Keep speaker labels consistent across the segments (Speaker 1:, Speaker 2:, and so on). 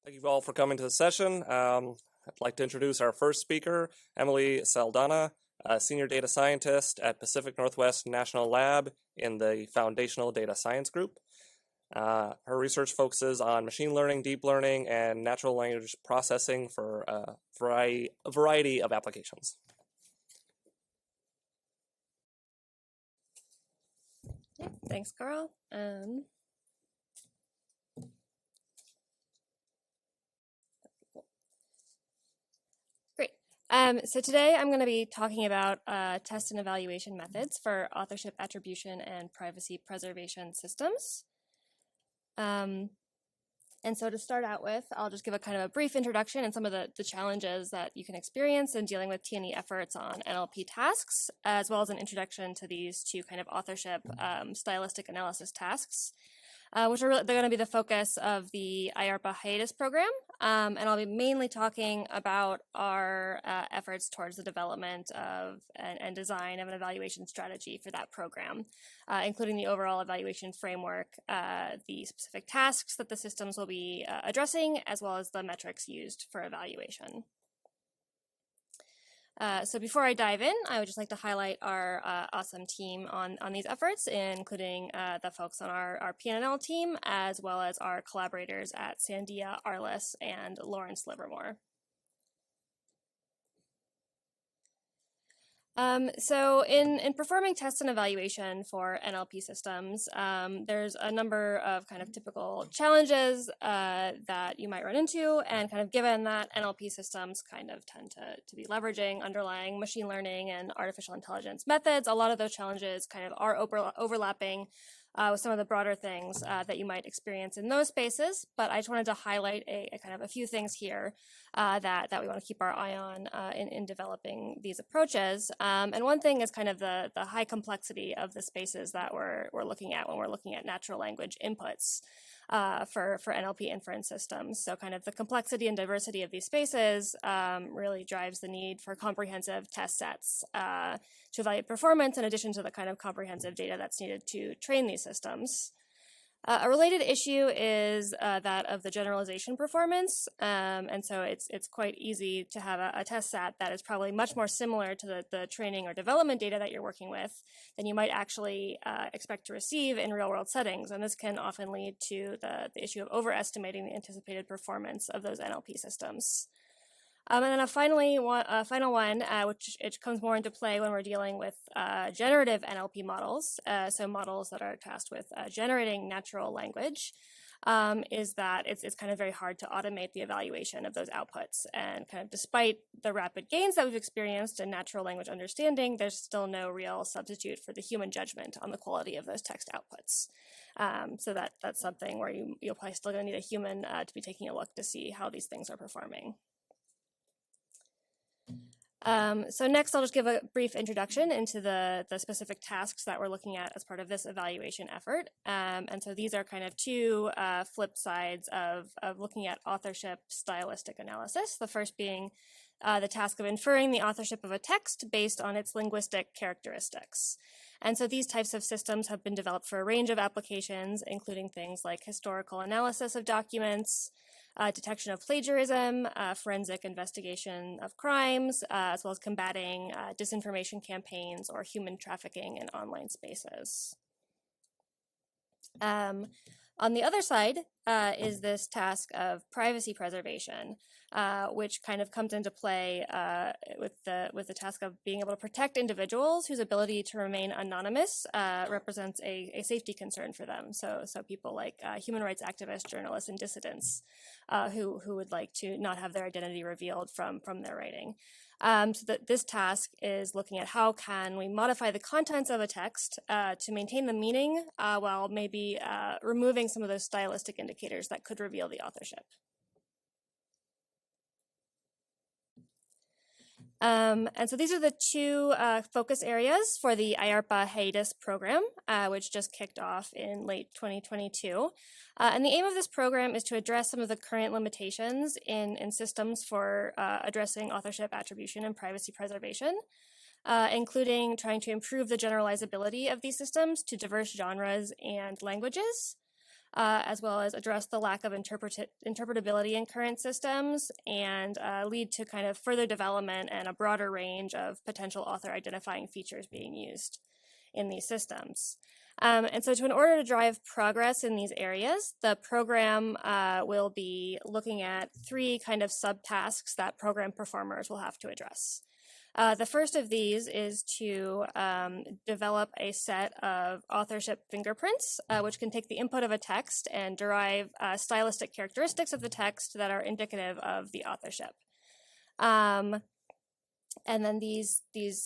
Speaker 1: Thank you all for coming to the session. I'd like to introduce our first speaker, Emily Saldanha, a senior data scientist at Pacific Northwest National Lab in the Foundational Data Science Group. Her research focuses on machine learning, deep learning, and natural language processing for a variety of applications.
Speaker 2: Thanks, Carl. Great. So today I'm going to be talking about test and evaluation methods for authorship attribution and privacy preservation systems. And so to start out with, I'll just give a kind of a brief introduction and some of the challenges that you can experience in dealing with T&E efforts on NLP tasks, as well as an introduction to these two kind of authorship stylistic analysis tasks, which are they're going to be the focus of the IARPA HIATUS program. And I'll be mainly talking about our efforts towards the development of and design of an evaluation strategy for that program, including the overall evaluation framework, the specific tasks that the systems will be addressing, as well as the metrics used for evaluation. So before I dive in, I would just like to highlight our awesome team on these efforts, including the folks on our PNL team, as well as our collaborators at Sandia, Arliss, and Lawrence Livermore. So in performing tests and evaluation for NLP systems, there's a number of kind of typical challenges that you might run into, and kind of given that NLP systems kind of tend to be leveraging underlying machine learning and artificial intelligence methods, a lot of those challenges kind of are overlapping with some of the broader things that you might experience in those spaces. But I just wanted to highlight a kind of a few things here that we want to keep our eye on in developing these approaches. And one thing is kind of the high complexity of the spaces that we're looking at when we're looking at natural language inputs for NLP inference systems. So kind of the complexity and diversity of these spaces really drives the need for comprehensive test sets to evaluate performance, in addition to the kind of comprehensive data that's needed to train these systems. A related issue is that of the generalization performance, and so it's quite easy to have a test set that is probably much more similar to the training or development data that you're working with than you might actually expect to receive in real-world settings, and this can often lead to the issue of overestimating the anticipated performance of those NLP systems. And then a final one, which comes more into play when we're dealing with generative NLP models, so models that are tasked with generating natural language, is that it's kind of very hard to automate the evaluation of those outputs. And kind of despite the rapid gains that we've experienced in natural language understanding, there's still no real substitute for the human judgment on the quality of those text outputs. So that's something where you're probably still going to need a human to be taking a look to see how these things are performing. So next, I'll just give a brief introduction into the specific tasks that we're looking at as part of this evaluation effort. And so these are kind of two flip sides of looking at authorship stylistic analysis. The first being the task of inferring the authorship of a text based on its linguistic characteristics. And so these types of systems have been developed for a range of applications, including things like historical analysis of documents, detection of plagiarism, forensic investigation of crimes, as well as combating disinformation campaigns or human trafficking in online spaces. On the other side is this task of privacy preservation, which kind of comes into play with the task of being able to protect individuals whose ability to remain anonymous represents a safety concern for them. So people like human rights activists, journalists, and dissidents who would like to not have their identity revealed from their writing. So that this task is looking at how can we modify the contents of a text to maintain the meaning while maybe removing some of those stylistic indicators that could reveal the authorship. And so these are the two focus areas for the IARPA HIATUS program, which just kicked off in late 2022. And the aim of this program is to address some of the current limitations in systems for addressing authorship attribution and privacy preservation, including trying to improve the generalizability of these systems to diverse genres and languages, as well as address the lack of interpretability in current systems, and lead to kind of further development and a broader range of potential author identifying features being used in these systems. And so in order to drive progress in these areas, the program will be looking at 3 kind of subtasks that program performers will have to address. The first of these is to develop a set of authorship fingerprints, which can take the input of a text and derive stylistic characteristics of the text that are indicative of the authorship. And then these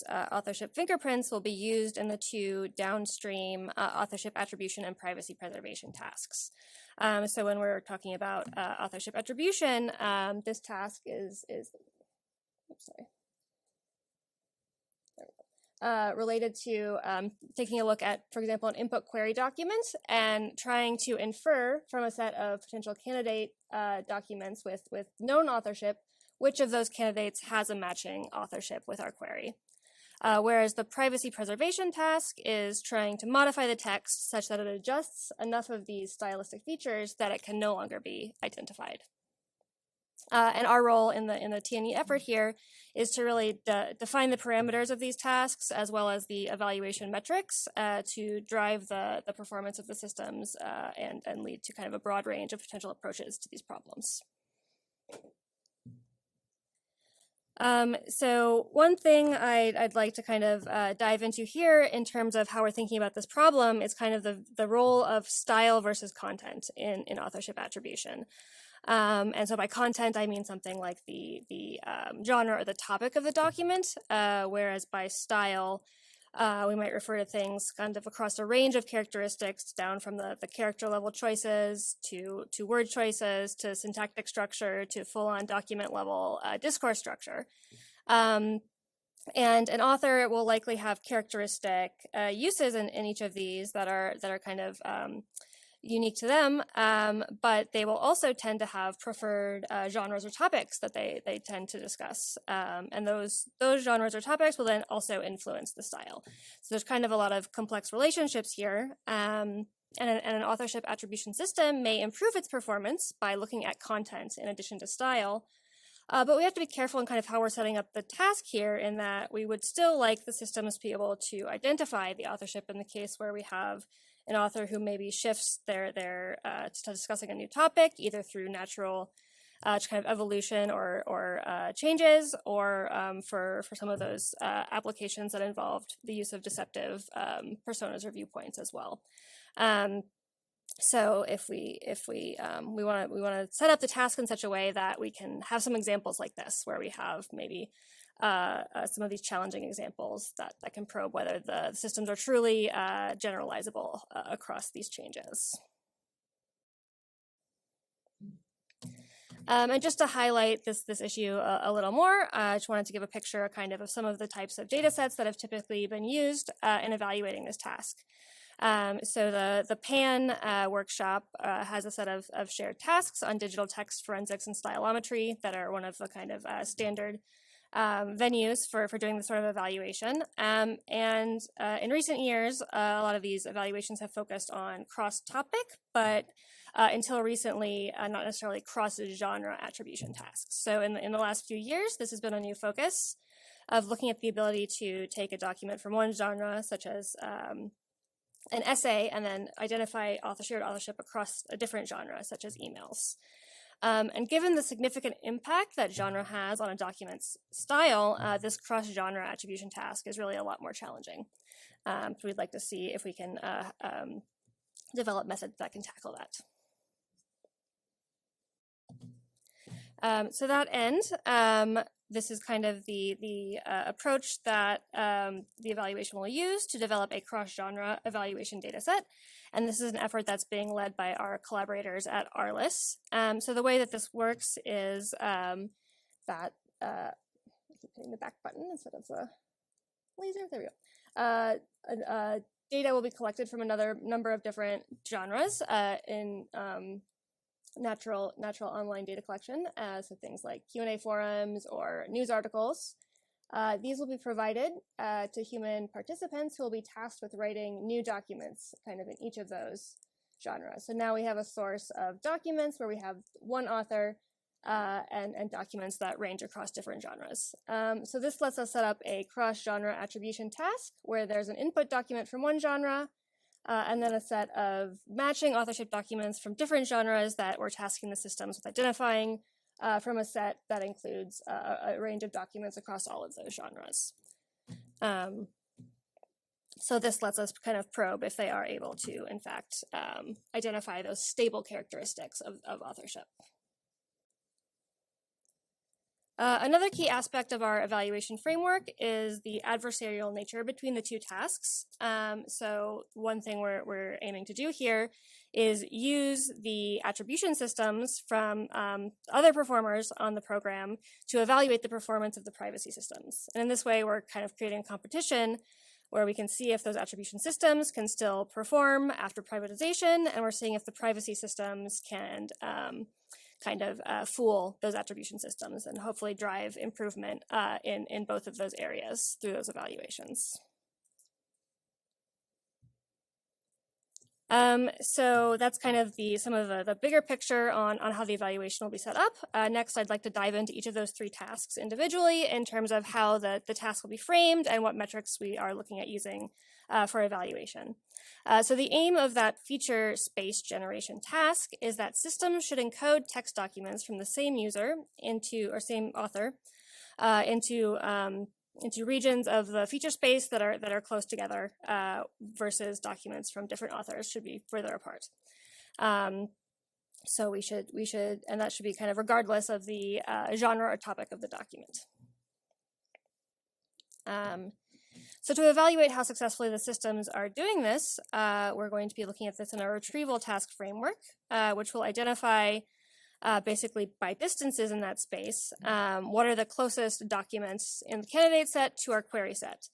Speaker 2: authorship fingerprints will be used in the 2 downstream authorship attribution and privacy preservation tasks. So when we're talking about authorship attribution, this task is related to taking a look at, for example, an input query document and trying to infer from a set of potential candidate documents with known authorship which of those candidates has a matching authorship with our query. Whereas the privacy preservation task is trying to modify the text such that it adjusts enough of these stylistic features that it can no longer be identified. And our role in the T&E effort here is to really define the parameters of these tasks as well as the evaluation metrics to drive the performance of the systems and lead to kind of a broad range of potential approaches to these problems. So one thing I'd like to kind of dive into here in terms of how we're thinking about this problem is kind of the role of style versus content in authorship attribution. And so by content, I mean something like the genre or the topic of the document, whereas by style, we might refer to things kind of across a range of characteristics down from the character level choices to word choices to syntactic structure to full-on document level discourse structure. And an author will likely have characteristic uses in each of these that are kind of unique to them, but they will also tend to have preferred genres or topics that they tend to discuss. And those genres or topics will then also influence the style. So there's kind of a lot of complex relationships here. And an authorship attribution system may improve its performance by looking at content in addition to style. But we have to be careful in kind of how we're setting up the task here in that we would still like the systems to be able to identify the authorship in the case where we have an author who maybe shifts their to discussing a new topic, either through natural kind of evolution or changes, or for some of those applications that involved the use of deceptive personas or viewpoints as well. So if we want to set up the task in such a way that we can have some examples like this, where we have maybe some of these challenging examples that can probe whether the systems are truly generalizable across these changes. And just to highlight this issue a little more, I just wanted to give a picture kind of some of the types of data sets that have typically been used in evaluating this task. So the PAN workshop has a set of shared tasks on digital text forensics and stylometry that are one of the kind of standard venues for doing this sort of evaluation. And in recent years, a lot of these evaluations have focused on cross-topic, but until recently, not necessarily cross-genre attribution tasks. So in the last few years, this has been a new focus of looking at the ability to take a document from one genre, such as an essay, and then identify shared authorship across a different genre, such as emails. And given the significant impact that genre has on a document's style, this cross-genre attribution task is really a lot more challenging. So we'd like to see if we can develop methods that can tackle that. So that end, this is kind of the approach that the evaluation will use to develop a cross-genre evaluation data set. And this is an effort that's being led by our collaborators at ARLIS. So the way that this works is that, I keep hitting the back button instead of the laser, there we go. Data will be collected from another number of different genres in natural online data collection, so things like Q&A forums or news articles. These will be provided to human participants who will be tasked with writing new documents kind of in each of those genre. So now we have a source of documents where we have one author and documents that range across different genres. So this lets us set up a cross-genre attribution task where there's an input document from one genre and then a set of matching authorship documents from different genres that we're tasking the systems with identifying from a set that includes a range of documents across all of those genres. So this lets us kind of probe if they are able to, in fact, identify those stable characteristics of authorship. Another key aspect of our evaluation framework is the adversarial nature between the two tasks. So one thing we're aiming to do here is use the attribution systems from other performers on the program to evaluate the performance of the privacy systems. And in this way, we're kind of creating a competition where we can see if those attribution systems can still perform after privatization, and we're seeing if the privacy systems can kind of fool those attribution systems and hopefully drive improvement in both of those areas through those evaluations. So that's kind of some of the bigger picture on how the evaluation will be set up. Next, I'd like to dive into each of those three tasks individually in terms of how the task will be framed and what metrics we are looking at using for evaluation. So the aim of that feature space generation task is that systems should encode text documents from the same user or same author into regions of the feature space that are close together versus documents from different authors should be further apart. So we should, and that should be kind of regardless of the genre or topic of the document. So to evaluate how successfully the systems are doing this, we're going to be looking at this in a retrieval task framework, which will identify basically by distances in that space, what are the closest documents in the candidate set to our query set.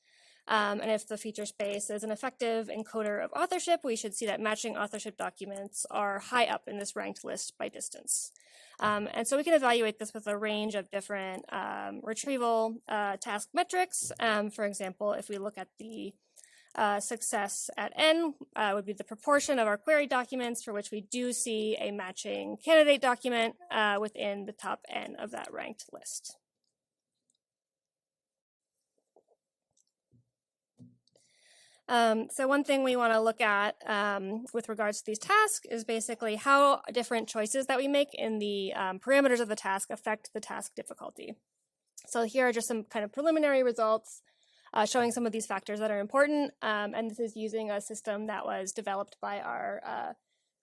Speaker 2: And if the feature space is an effective encoder of authorship, we should see that matching authorship documents are high up in this ranked list by distance. And so we can evaluate this with a range of different retrieval task metrics. For example, if we look at the success at n would be the proportion of our query documents for which we do see a matching candidate document within the top n of that ranked list. So one thing we want to look at with regards to these tasks is basically how different choices that we make in the parameters of the task affect the task difficulty. So here are just some kind of preliminary results showing some of these factors that are important, and this is using a system that was developed by our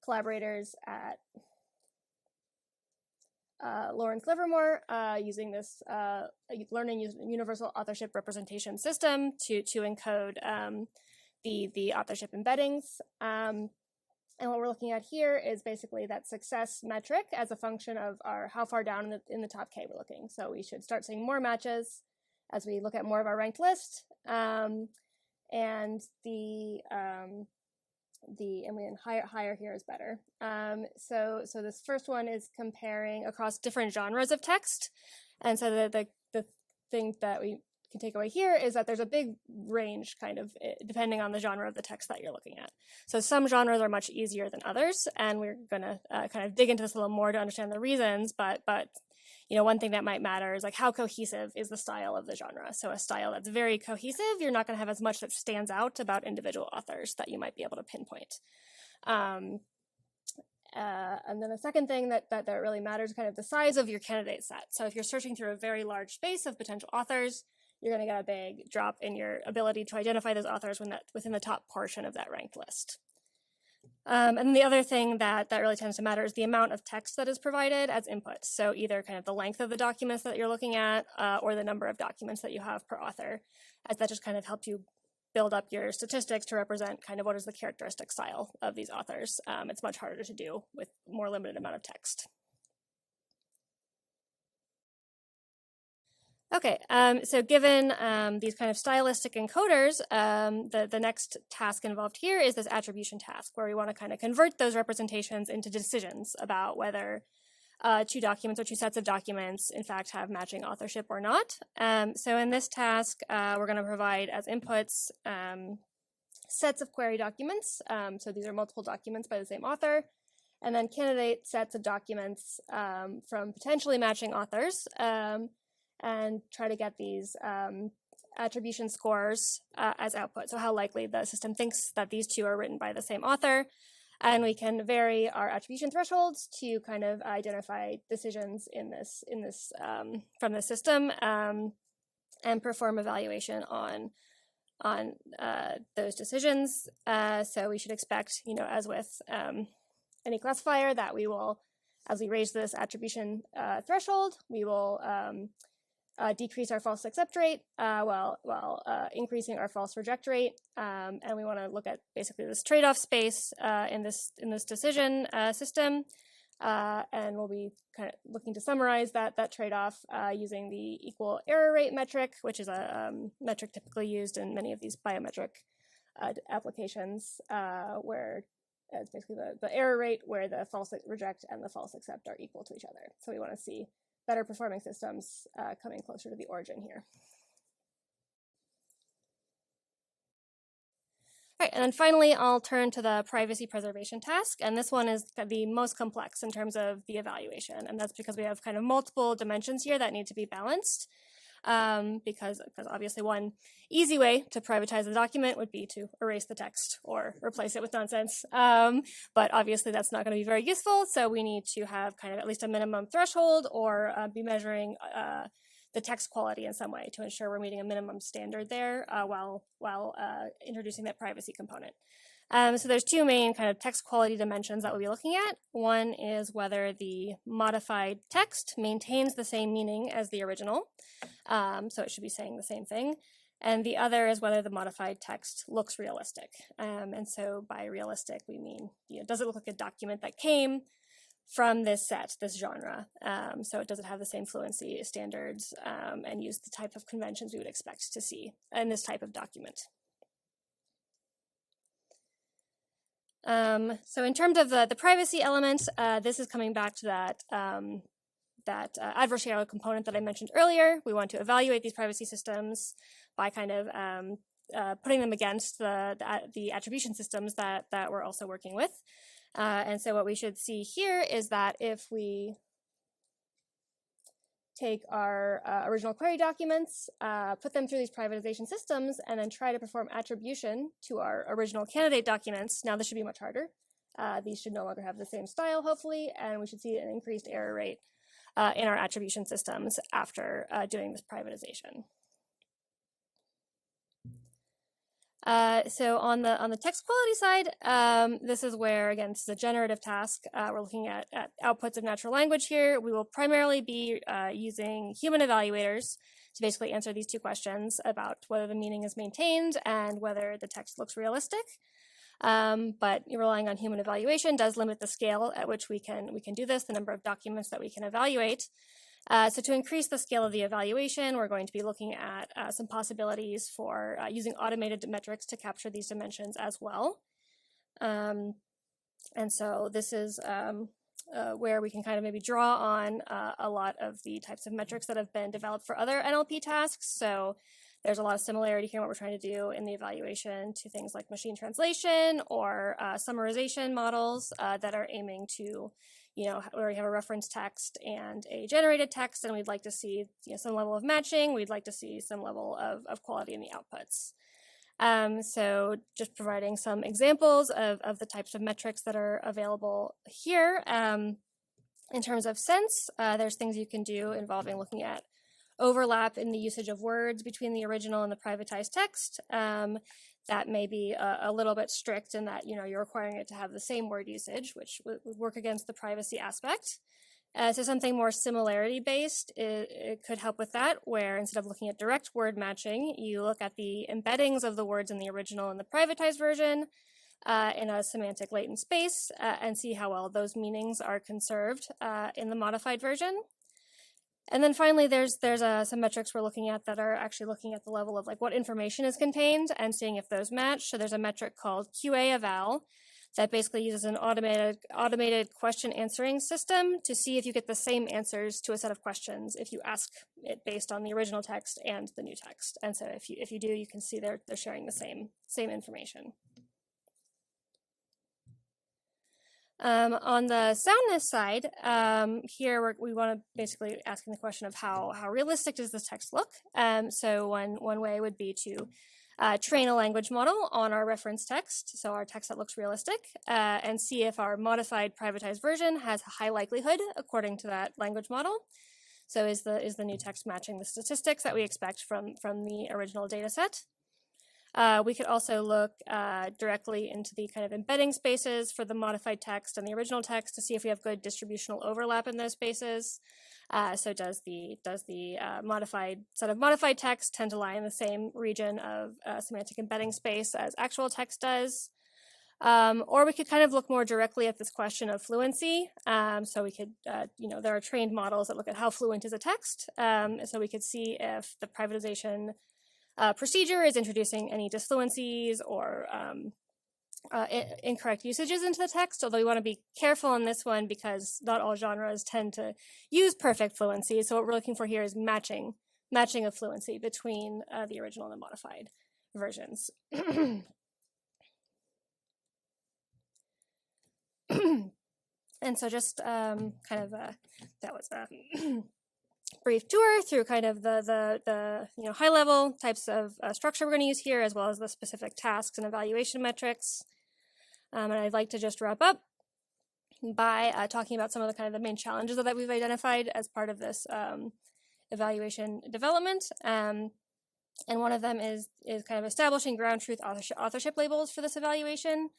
Speaker 2: collaborators at Lawrence Livermore, using this learning universal authorship representation system to encode the authorship embeddings. And what we're looking at here is basically that success metric as a function of how far down in the top K we're looking. So we should start seeing more matches as we look at more of our ranked list, and higher here is better. So this first one is comparing across different genres of text, and so the thing that we can take away here is that there's a big range, kind of depending on the genre of the text that you're looking at. So some genres are much easier than others, and we're going to kind of dig into this a little more to understand the reasons. But you know, one thing that might matter is like how cohesive is the style of the genre. So a style that's very cohesive, you're not going to have as much that stands out about individual authors that you might be able to pinpoint. And then the second thing that really matters is kind of the size of your candidate set. So if you're searching through a very large space of potential authors, you're going to get a big drop in your ability to identify those authors within the top portion of that ranked list. And the other thing that really tends to matter is the amount of text that is provided as input. So either kind of the length of the documents that you're looking at or the number of documents that you have per author, as that just kind of helps you build up your statistics to represent kind of what is the characteristic style of these authors. It's much harder to do with more limited amount of text. Okay, so given these kind of stylistic encoders, the next task involved here is this attribution task, where we want to kind of convert those representations into decisions about whether two documents or two sets of documents in fact have matching authorship or not. So in this task, we're going to provide as inputs sets of query documents. So these are multiple documents by the same author. And then candidate sets of documents from potentially matching authors, and try to get these attribution scores as output. So how likely the system thinks that these two are written by the same author. And we can vary our attribution thresholds to kind of identify decisions in this from the system, and perform evaluation on those decisions. So we should expect, as with any classifier, that we will, as we raise this attribution threshold, we will decrease our false accept rate while increasing our false reject rate. And we want to look at basically this trade-off space in this decision system. And we'll be kind of looking to summarize that trade-off using the equal error rate metric, which is a metric typically used in many of these biometric applications, where it's basically the error rate where the false reject and the false accept are equal to each other. So we want to see better performing systems coming closer to the origin here. All right, and then finally, I'll turn to the privacy preservation task, and this one is the most complex in terms of the evaluation, and that's because we have kind of multiple dimensions here that need to be balanced, because obviously one easy way to privatize the document would be to erase the text or replace it with nonsense, but obviously that's not going to be very useful, so we need to have kind of at least a minimum threshold, or be measuring the text quality in some way to ensure we're meeting a minimum standard there while introducing that privacy component. So there's two main kind of text quality dimensions that we'll be looking at. One is whether the modified text maintains the same meaning as the original, so it should be saying the same thing. And the other is whether the modified text looks realistic. And so by realistic, we mean, does it look like a document that came from this set, this genre? So it doesn't have the same fluency standards and use the type of conventions we would expect to see in this type of document. So in terms of the privacy element, this is coming back to that adversarial component that I mentioned earlier. We want to evaluate these privacy systems by kind of putting them against the attribution systems that we're also working with. And so what we should see here is that if we take our original query documents, put them through these privatization systems, and then try to perform attribution to our original candidate documents, now this should be much harder. These should no longer have the same style, hopefully, and we should see an increased error rate in our attribution systems after doing this privatization. So on the text quality side, this is where, again, this is a generative task. We're looking at outputs of natural language here. We will primarily be using human evaluators to basically answer these two questions about whether the meaning is maintained and whether the text looks realistic. But relying on human evaluation does limit the scale at which we can do this, the number of documents that we can evaluate. So to increase the scale of the evaluation, we're going to be looking at some possibilities for using automated metrics to capture these dimensions as well. And so this is where we can kind of maybe draw on a lot of the types of metrics that have been developed for other NLP tasks. So there's a lot of similarity here in what we're trying to do in the evaluation to things like machine translation or summarization models that are aiming to, where we have a reference text and a generated text, and we'd like to see some level of matching. We'd like to see some level of quality in the outputs. So just providing some examples of the types of metrics that are available here. In terms of sense, there's things you can do involving looking at overlap in the usage of words between the original and the privatized text. That may be a little bit strict in that you're requiring it to have the same word usage, which would work against the privacy aspect. So something more similarity based, it could help with that, where instead of looking at direct word matching, you look at the embeddings of the words in the original and the privatized version in a semantic latent space and see how well those meanings are conserved in the modified version. And then finally, there's some metrics we're looking at that are actually looking at the level of what information is contained and seeing if those match. So there's a metric called QA eval that basically uses an automated question answering system to see if you get the same answers to a set of questions if you ask it based on the original text and the new text. And so if you do, you can see they're sharing the same information. On the soundness side, here we want to basically asking the question of how realistic does this text look? So one way would be to train a language model on our reference text, so our text that looks realistic, and see if our modified privatized version has a high likelihood according to that language model. So is the new text matching the statistics that we expect from the original data set? We could also look directly into the kind of embedding spaces for the modified text and the original text to see if we have good distributional overlap in those spaces. So does the modified set of modified text tend to lie in the same region of semantic embedding space as actual text does? Or we could kind of look more directly at this question of fluency. So we could, there are trained models that look at how fluent is a text. So we could see if the privatization procedure is introducing any disfluencies or incorrect usages into the text, although we want to be careful on this one because not all genres tend to use perfect fluency. So what we're looking for here is matching of fluency between the original and the modified versions. And so just that was a brief tour through kind of the high level types of structure we're going to use here, as well as the specific tasks and evaluation metrics. And I'd like to just wrap up by talking about some of the kind of the main challenges that we've identified as part of this evaluation development. And one of them is kind of establishing ground truth authorship labels for this evaluation.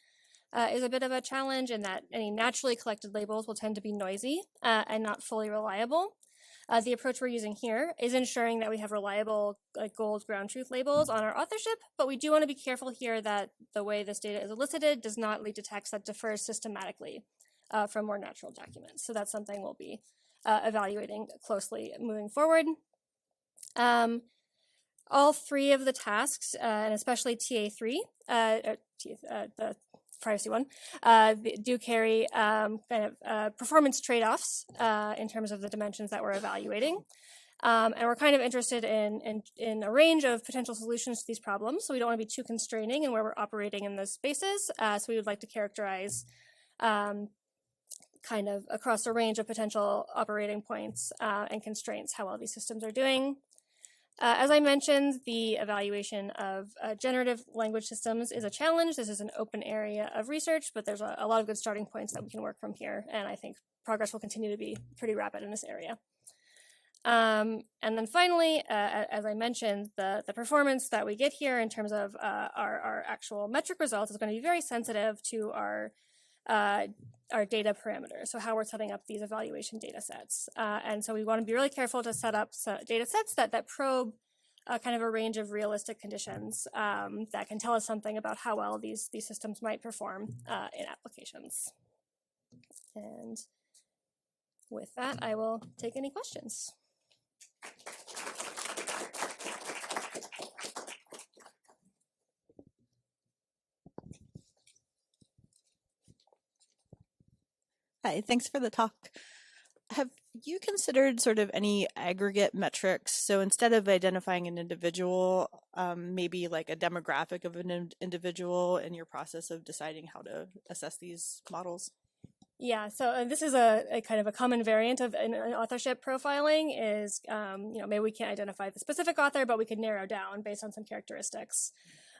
Speaker 2: Is a bit of a challenge in that any naturally collected labels will tend to be noisy and not fully reliable. The approach we're using here is ensuring that we have reliable gold ground truth labels on our authorship, but we do want to be careful here that the way this data is elicited does not lead to text that differs systematically from more natural documents. So that's something we'll be evaluating closely moving forward. All three of the tasks, and especially TA3, the privacy one, do carry performance trade-offs in terms of the dimensions that we're evaluating. And we're kind of interested in a range of potential solutions to these problems, so we don't want to be too constraining in where we're operating in those spaces. So we would like to characterize kind of across a range of potential operating points and constraints how well these systems are doing. As I mentioned, the evaluation of generative language systems is a challenge. This is an open area of research, but there's a lot of good starting points that we can work from here, and I think progress will continue to be pretty rapid in this area. And then finally, as I mentioned, the performance that we get here in terms of our actual metric results is going to be very sensitive to our data parameters, so how we're setting up these evaluation data sets. And so we want to be really careful to set up data sets that probe kind of a range of realistic conditions that can tell us something about how well these systems might perform in applications. And with that, I will take any questions.
Speaker 3: Hi, thanks for the talk. Have you considered sort of any aggregate metrics? So instead of identifying an individual, maybe like a demographic of an individual in your process of deciding how to assess these models?
Speaker 2: Yeah, so this is a kind of a common variant of an authorship profiling is, maybe we can't identify the specific author, but we could narrow down based on some characteristics.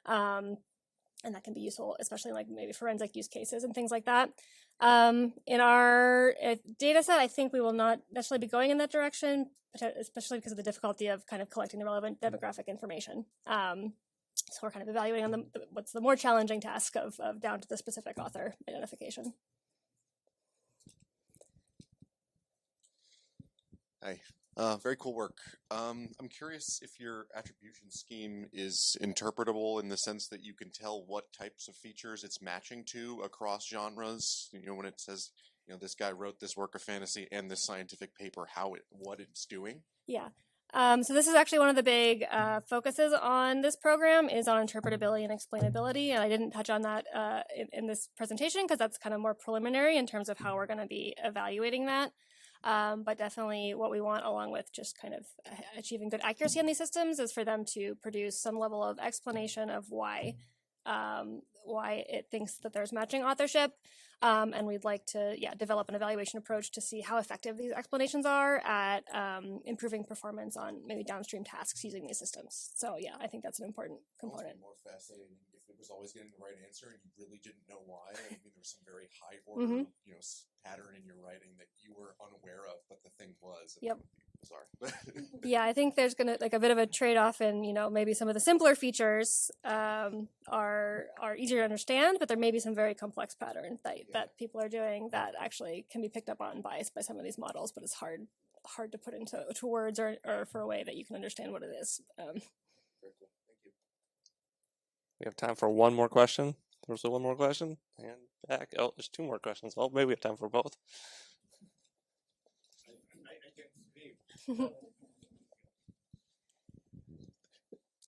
Speaker 2: And that can be useful, especially like maybe forensic use cases and things like that. In our data set, I think we will not necessarily be going in that direction, especially because of the difficulty of kind of collecting the relevant demographic information. So we're kind of evaluating on what's the more challenging task of down to the specific author identification.
Speaker 4: Hi. Very cool work. I'm curious if your attribution scheme is interpretable in the sense that you can tell what types of features it's matching to across genres. You know, when it says, this guy wrote this work of fantasy and this scientific paper, what it's doing.
Speaker 2: Yeah. So this is actually one of the big focuses on this program is on interpretability and explainability. And I didn't touch on that in this presentation because that's kind of more preliminary in terms of how we're going to be evaluating that. But definitely what we want, along with just kind of achieving good accuracy on these systems, is for them to produce some level of explanation of why it thinks that there's matching authorship. And we'd like to, develop an evaluation approach to see how effective these explanations are at improving performance on maybe downstream tasks using these systems. So yeah, I think that's an important component.
Speaker 4: More fascinating if it was always getting the right answer and you really didn't know why. I mean, there was some very high order, pattern in your writing that you were unaware of, but the thing was.
Speaker 2: Yep.
Speaker 4: Bizarre.
Speaker 2: Yeah, I think there's gonna like a bit of a trade-off in maybe some of the simpler features are easier to understand, but there may be some very complex patterns that people are doing that actually can be picked up on by some of these models, but it's hard to put into words or for a way that you can understand what it is.
Speaker 4: Very cool. Thank you.
Speaker 1: We have time for one more question. There's one more question. And back. Oh, there's two more questions. Well, maybe we have time for both.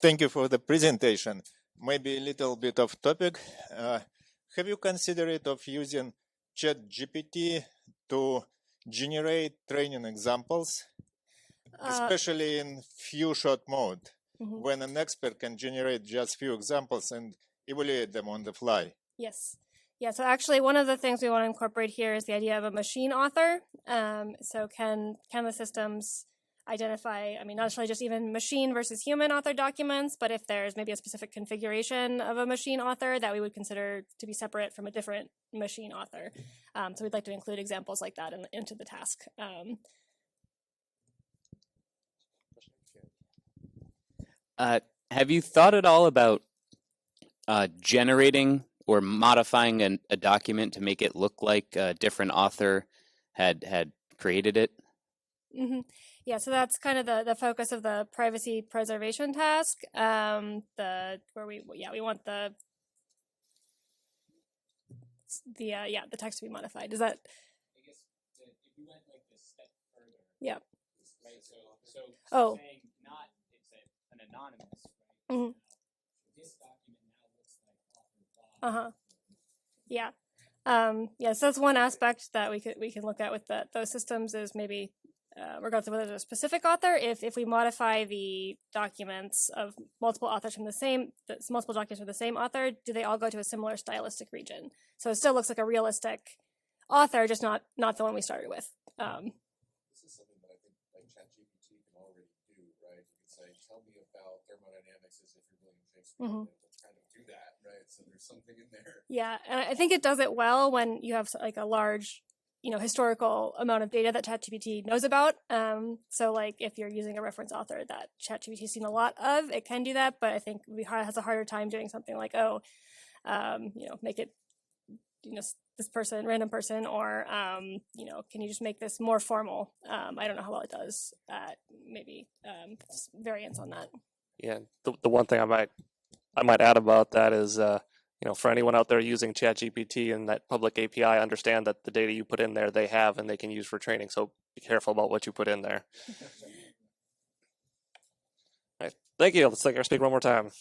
Speaker 5: Thank you for the presentation. Maybe a little bit off topic. Have you considered of using ChatGPT to generate training examples, especially in few shot mode, when an expert can generate just few examples and evaluate them on the fly?
Speaker 2: Yes. Yeah, so actually one of the things we want to incorporate here is the idea of a machine author. So can the systems identify, not necessarily just even machine versus human author documents, but if there's maybe a specific configuration of a machine author that we would consider to be separate from a different machine author. So we'd like to include examples like that into the task.
Speaker 6: Have you thought at all about generating or modifying a document to make it look like a different author had created it?
Speaker 2: Mm-hmm. Yeah, so that's kind of the focus of the privacy preservation task. Where we want the text to be modified. Is that?
Speaker 6: I guess if you went like this step further.
Speaker 2: Yeah.
Speaker 6: Right. So saying not it's an anonymous. Right?
Speaker 2: Mm-hmm.
Speaker 6: This document now looks like author.
Speaker 2: Yeah. So that's one aspect that we can look at with those systems is maybe. Regardless of whether there's a specific author, if we modify the documents of multiple authors from multiple documents from the same author, do they all go to a similar stylistic region? So it still looks like a realistic author, just not the one we started with.
Speaker 4: This is something that I think like ChatGPT can already do, right? You can say, "Tell me about thermodynamics as if you're William Shakespeare."
Speaker 2: Mm-hmm.
Speaker 4: It'll kind of do that, right? So there's something in there.
Speaker 2: Yeah, and I think it does it well when you have like a large historical amount of data that ChatGPT knows about. So like if you're using a reference author that ChatGPT's seen a lot of, it can do that, but I think it has a harder time doing something like, make it, this person, random person, or, can you just make this more formal? I don't know how well it does maybe variants on that.
Speaker 1: Yeah, the one thing I might add about that is, for anyone out there using ChatGPT and that public API, understand that the data you put in there, they have and they can use for training. So be careful about what you put in there. All right. Thank you. Let's take our speaker one more time.